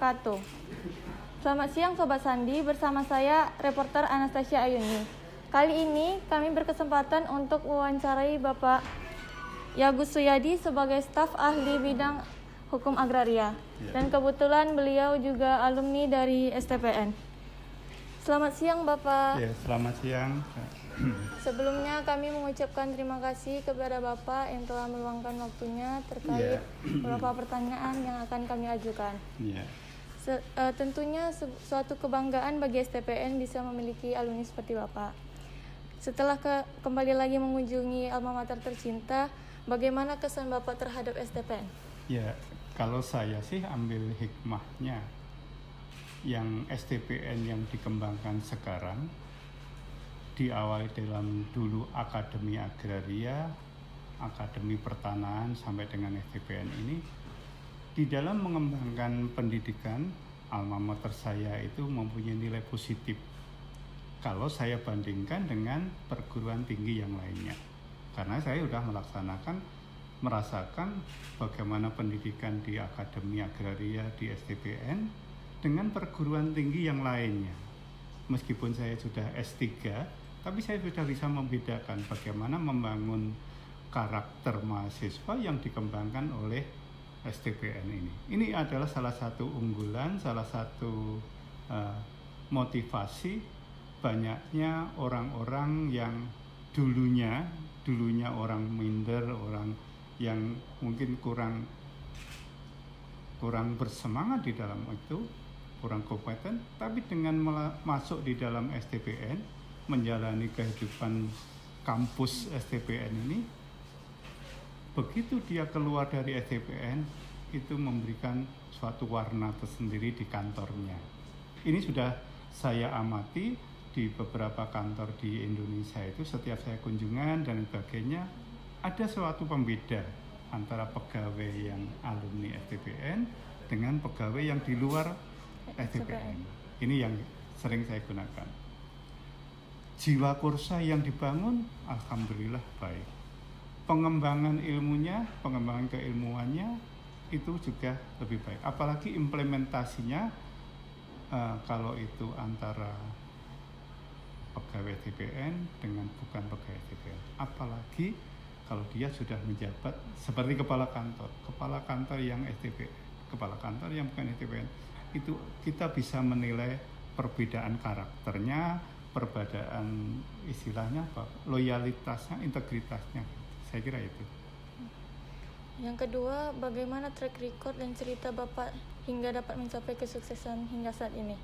wabarakatuh. Selamat siang Sobat Sandi, bersama saya reporter Anastasia Ayuni. Kali ini kami berkesempatan untuk mewawancarai Bapak Yagus Suyadi sebagai staf ahli bidang hukum agraria. Dan kebetulan beliau juga alumni dari STPN. Selamat siang Bapak. Ya, selamat siang. Sebelumnya kami mengucapkan terima kasih kepada Bapak yang telah meluangkan waktunya terkait beberapa pertanyaan yang akan kami ajukan. Tentunya suatu kebanggaan bagi STPN bisa memiliki alumni seperti Bapak. Setelah kembali lagi mengunjungi alma mater tercinta, bagaimana kesan Bapak terhadap STPN? Ya, kalau saya sih ambil hikmahnya yang STPN yang dikembangkan sekarang diawali dalam dulu Akademi Agraria, Akademi Pertanahan sampai dengan STPN ini, di dalam mengembangkan pendidikan alma mater saya itu mempunyai nilai positif kalau saya bandingkan dengan perguruan tinggi yang lainnya, karena saya sudah merasakan bagaimana pendidikan di Akademi Agraria di STPN dengan perguruan tinggi yang lainnya. Meskipun saya sudah S3, tapi saya sudah bisa membedakan bagaimana membangun karakter mahasiswa yang dikembangkan oleh STPN ini. Ini adalah salah satu unggulan, salah satu motivasi banyaknya orang-orang yang dulunya orang minder, orang yang mungkin kurang bersemangat di dalam itu, kurang kompeten, tapi dengan masuk di dalam STPN, menjalani kehidupan kampus STPN ini, begitu dia keluar dari STPN, itu memberikan suatu warna tersendiri di kantornya. Ini sudah saya amati di beberapa kantor di Indonesia itu, setiap saya kunjungan dan sebagainya, ada suatu pembeda antara pegawai yang alumni STPN dengan pegawai yang di luar STPN. Ini yang sering saya gunakan. Jiwa kursa yang dibangun, alhamdulillah baik. Pengembangan ilmunya, pengembangan keilmuannya itu juga lebih baik. Apalagi implementasinya, kalau itu antara pegawai STPN dengan bukan pegawai STPN. Apalagi kalau dia sudah menjabat seperti kepala kantor yang STPN, kepala kantor yang bukan STPN, itu kita bisa menilai perbedaan karakternya, perbedaan istilahnya apa, loyalitasnya, integritasnya. Saya kira itu. Yang kedua, bagaimana track record dan cerita Bapak hingga dapat mencapai kesuksesan hingga saat ini?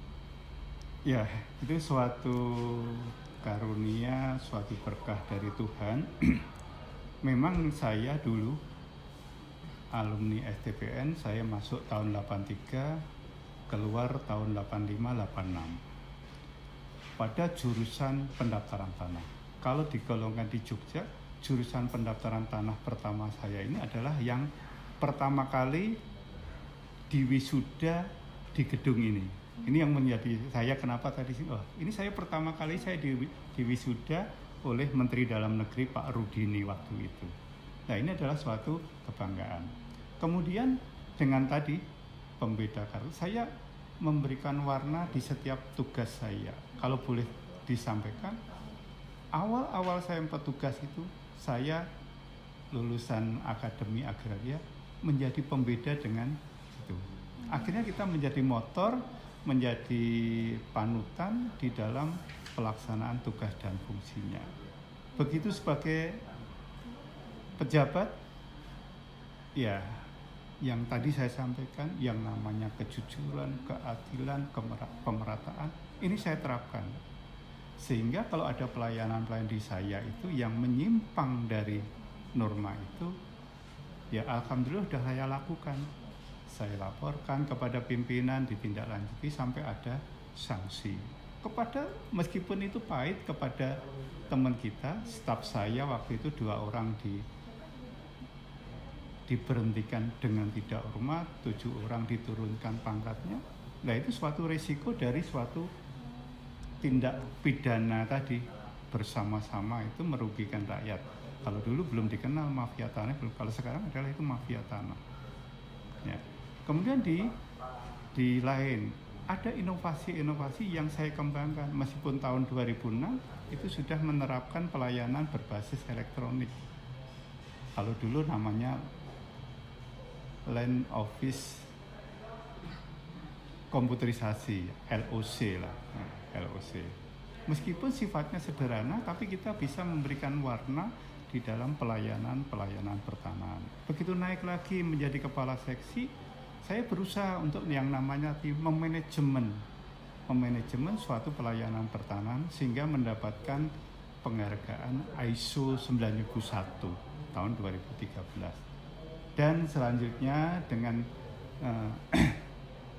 Ya, itu suatu karunia, suatu berkah dari Tuhan. Memang saya dulu alumni STPN, saya masuk tahun 83, keluar tahun 85-86 pada jurusan pendaftaran tanah. Kalau digolongkan di Jogja, jurusan pendaftaran tanah pertama saya ini adalah yang pertama kali diwisuda di gedung ini. Ini yang menjadi saya kenapa tadi ini saya pertama kali saya diwisuda oleh Menteri Dalam Negeri Pak Rudini waktu itu. Nah, ini adalah suatu kebanggaan. Kemudian dengan tadi pembeda karakter, saya memberikan warna di setiap tugas saya. Kalau boleh disampaikan, awal-awal saya bertugas itu, saya lulusan Akademi Agraria menjadi pembeda dengan itu. Akhirnya kita menjadi motor, menjadi panutan di dalam pelaksanaan tugas dan fungsinya. Begitu sebagai pejabat, ya yang tadi saya sampaikan, yang namanya kejujuran, keadilan, pemerataan, ini saya terapkan. Sehingga kalau ada pelayanan di saya itu yang menyimpang dari norma itu, ya alhamdulillah sudah saya lakukan. Saya laporkan kepada pimpinan, ditindaklanjuti sampai ada sanksi. Meskipun itu pahit, kepada teman kita, staf saya waktu itu 2 orang diberhentikan dengan tidak hormat, 7 orang diturunkan pangkatnya. Nah, itu suatu resiko dari suatu tindak pidana tadi, bersama-sama itu merugikan rakyat. Kalau dulu belum dikenal mafia tanah, kalau sekarang adalah itu mafia tanah. Ya. Kemudian di di lain ada inovasi-inovasi yang saya kembangkan meskipun tahun 2006 itu sudah menerapkan pelayanan berbasis elektronik. Kalau dulu namanya Land Office komputerisasi, LOC lah, LOC. Meskipun sifatnya sederhana, tapi kita bisa memberikan warna di dalam pelayanan pertanahan. Begitu naik lagi menjadi kepala seksi, saya berusaha untuk yang namanya memanajemen suatu pelayanan pertanahan sehingga mendapatkan penghargaan ISO 9001 tahun 2013. Dan selanjutnya dengan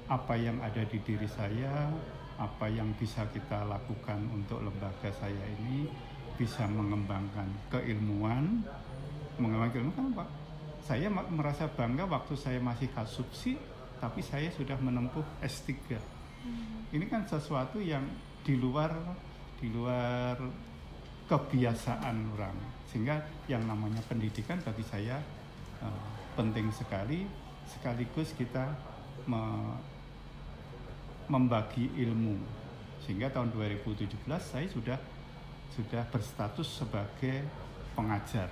apa yang ada di diri saya, apa yang bisa kita lakukan untuk lembaga saya ini, bisa mengembangkan keilmuan. Pak, saya merasa bangga waktu saya masih kasubsi, tapi saya sudah menempuh S3. Ini kan sesuatu yang di luar kebiasaan orang, sehingga yang namanya pendidikan bagi saya penting sekali, sekaligus kita membagi ilmu, sehingga tahun 2017 saya sudah berstatus sebagai pengajar,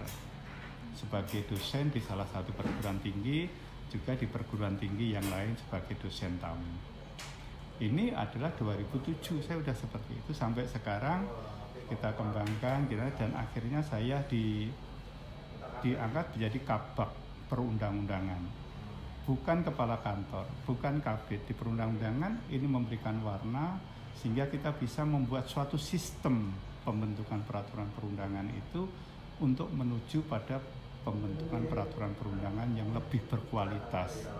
sebagai dosen di salah satu perguruan tinggi, juga di perguruan tinggi yang lain sebagai dosen tamu. Ini adalah 2007 saya sudah seperti itu, sampai sekarang kita kembangkan dan akhirnya saya diangkat menjadi kabak perundang-undangan. Bukan kepala kantor, bukan kabid di perundang-undangan. Ini memberikan warna sehingga kita bisa membuat suatu sistem pembentukan peraturan perundangan itu untuk menuju pada pembentukan peraturan perundangan yang lebih berkualitas,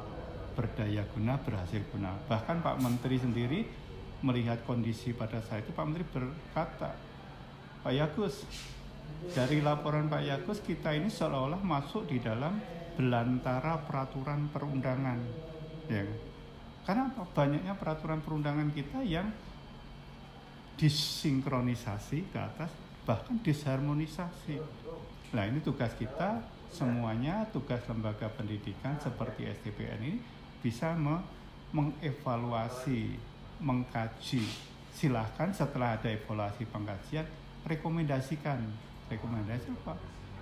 berdaya guna, berhasil guna. Bahkan Pak Menteri sendiri melihat kondisi pada saat itu, Pak Menteri berkata, Pak Yagus, dari laporan Pak Yagus kita ini seolah-olah masuk di dalam belantara peraturan perundangan, ya. Karena banyaknya peraturan perundangan kita yang disinkronisasi ke atas, bahkan disharmonisasi. Nah, ini tugas kita semuanya, tugas lembaga pendidikan seperti STPN ini bisa mengevaluasi, mengkaji. Silahkan setelah ada evaluasi pengkajian, rekomendasikan. Rekomendasi apa?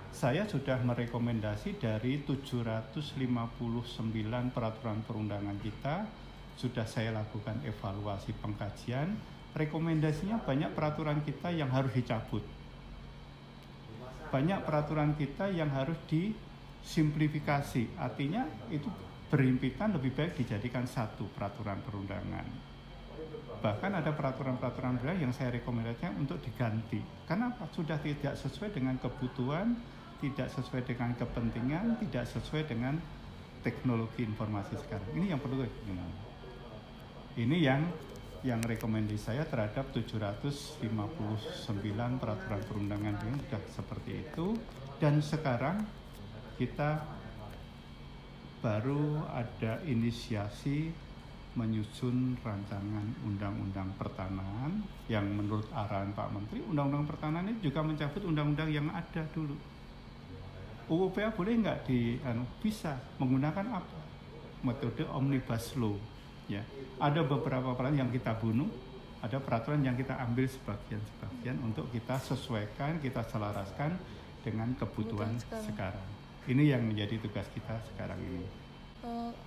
Saya sudah merekomendasi dari 759 peraturan perundangan kita, sudah saya lakukan evaluasi pengkajian. Rekomendasinya banyak peraturan kita yang harus dicabut, banyak peraturan kita yang harus disimplifikasi. Artinya itu berhimpitan, lebih baik dijadikan satu peraturan perundangan. Bahkan ada peraturan-peraturan yang saya rekomendasikan untuk diganti. Karena sudah tidak sesuai dengan kebutuhan, tidak sesuai dengan kepentingan, tidak sesuai dengan teknologi informasi sekarang. Ini yang perlu. Ini yang rekomendasi saya terhadap 759 peraturan perundangan ini sudah seperti itu. Dan sekarang kita baru ada inisiasi menyusun rancangan undang-undang pertanahan yang menurut arahan Pak Menteri, undang-undang pertanahan ini juga mencabut undang-undang yang ada dulu. UUPA boleh nggak bisa menggunakan apa? Metode omnibus law, ya. Ada beberapa peraturan yang kita bunuh, ada peraturan yang kita ambil sebagian untuk kita sesuaikan, kita selaraskan dengan kebutuhan sekarang. Ini yang menjadi tugas kita sekarang ini.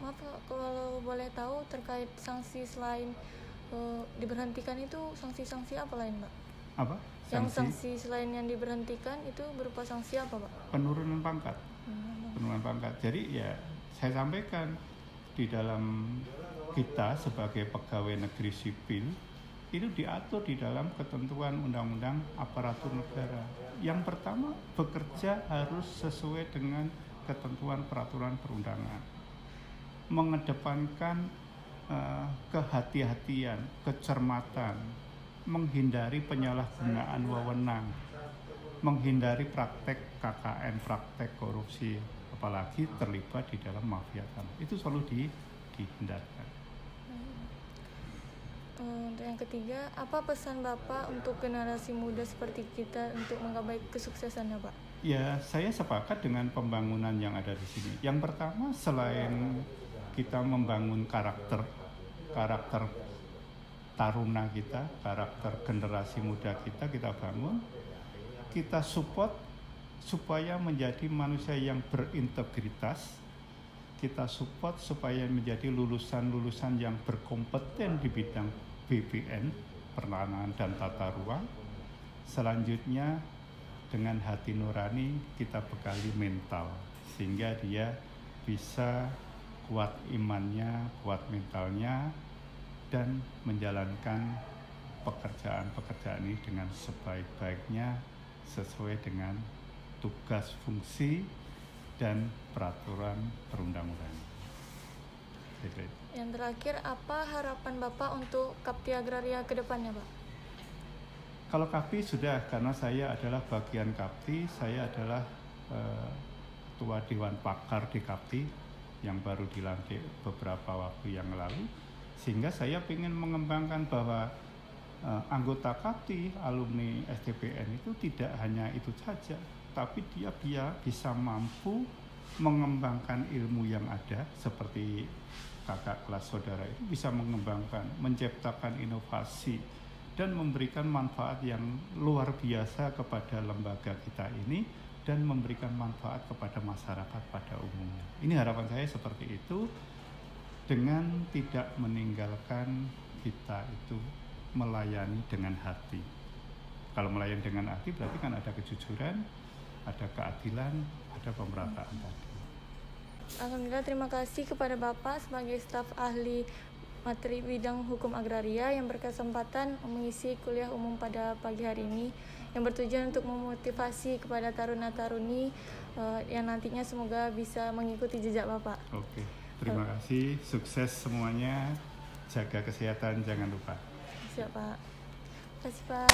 Maaf kalau boleh tahu terkait sanksi selain diberhentikan itu sanksi-sanksi apa lain, Pak? Apa? Sanksi selain yang diberhentikan itu berupa sanksi apa, Pak? Penurunan pangkat. Penurunan pangkat. Jadi ya saya sampaikan di dalam kita sebagai pegawai negeri sipil itu diatur di dalam ketentuan undang-undang aparatur negara. Yang pertama, bekerja harus sesuai dengan ketentuan peraturan perundangan. Mengedepankan kehati-hatian, kecermatan, menghindari penyalahgunaan wewenang, menghindari praktek KKN, praktek korupsi, apalagi terlibat di dalam mafia tanah. Itu selalu dihindarkan. Untuk yang ketiga, apa pesan Bapak untuk generasi muda seperti kita untuk menggapai kesuksesannya, Pak? Ya, saya sepakat dengan pembangunan yang ada di sini. Yang pertama, selain kita membangun karakter karakter taruna kita, karakter generasi muda kita bangun, kita support supaya menjadi manusia yang berintegritas, kita support supaya menjadi lulusan-lulusan yang berkompeten di bidang BPN, penerangan dan tata ruang. Selanjutnya dengan hati nurani kita bekali mental, sehingga dia bisa kuat imannya, kuat mentalnya, dan menjalankan pekerjaan-pekerjaan ini dengan sebaik-baiknya sesuai dengan tugas, fungsi, dan peraturan perundang-undangan. Yang terakhir, apa harapan Bapak untuk Kapti Agraria ke depannya, Pak? Kalau Kapti sudah, karena saya adalah bagian Kapti, saya adalah Ketua Dewan Pakar di Kapti yang baru dilantik beberapa waktu yang lalu, sehingga saya ingin mengembangkan bahwa anggota Kapti, alumni STPN itu tidak hanya itu saja, tapi dia bisa mampu mengembangkan ilmu yang ada, seperti kakak kelas saudara itu bisa mengembangkan, menciptakan inovasi, dan memberikan manfaat yang luar biasa kepada lembaga kita ini, dan memberikan manfaat kepada masyarakat pada umumnya. Ini harapan saya seperti itu, dengan tidak meninggalkan kita itu melayani dengan hati. Kalau melayani dengan hati berarti kan ada kejujuran, ada keadilan, ada pemerataan tadi. Alhamdulillah, terima kasih kepada Bapak sebagai staf ahli materi bidang hukum agraria yang berkesempatan mengisi kuliah umum pada pagi hari ini, yang bertujuan untuk memotivasi kepada taruna-taruni yang nantinya semoga bisa mengikuti jejak Bapak. Oke, terima kasih, sukses semuanya, jaga kesehatan jangan lupa. Siap, Pak. Terima kasih, Pak.